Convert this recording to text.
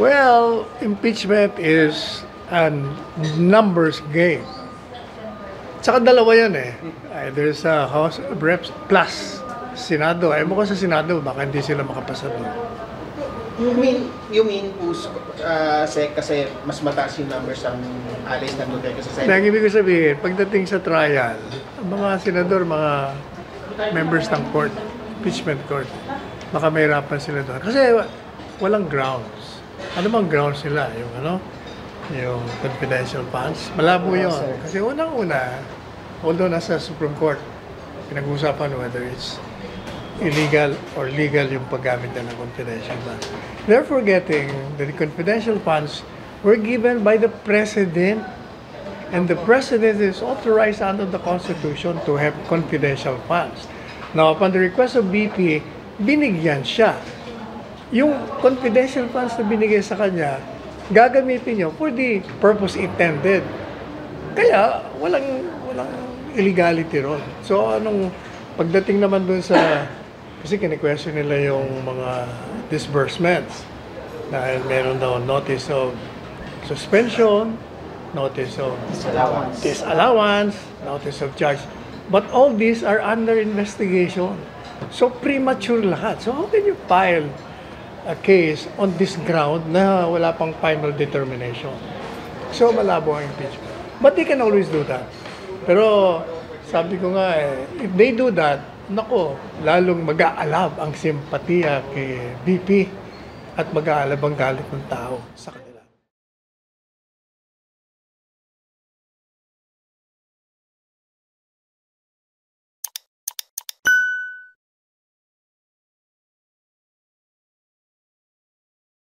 Well, impeachment is a numbers game. Tsaka dalawa yan eh. There's a House of Reps plus Senado. Ayaw mo ko sa Senado, baka hindi sila makapasa doon. You mean kasi mas mataas yung numbers ang allies ng Duterte sa Senate? Ang ibig ko sabihin, pagdating sa trial, ang mga senador, mga members ng court, impeachment court, baka may hirapan sila doon. Kasi walang grounds. Ano bang grounds nila? Yung confidential funds. Malabo yun. Kasi unang-una, although nasa Supreme Court, pinag-uusapan whether it's illegal or legal yung paggamit ng confidential funds. They're forgetting that the confidential funds were given by the President, and the President is authorized under the Constitution to have confidential funds. Now, upon the request of BP, binigyan siya. Yung confidential funds na binigay sa kanya, gagamitin niyo for the purpose intended. Kaya, walang illegality ron. So, pagdating naman dun sa, kasi kini-question nila yung mga disbursements. Dahil meron daw notice of suspension, notice of disallowance, notice of charge. But all these are under investigation. So, premature lahat. So, how can you file a case on this ground na wala pang final determination? So, malabo ang impeachment. But they can always do that. Pero, sabi ko nga if they do that, nako, lalong mag-aalab ang simpatiya kay BP at mag-aalab ang galit ng tao sa kanila.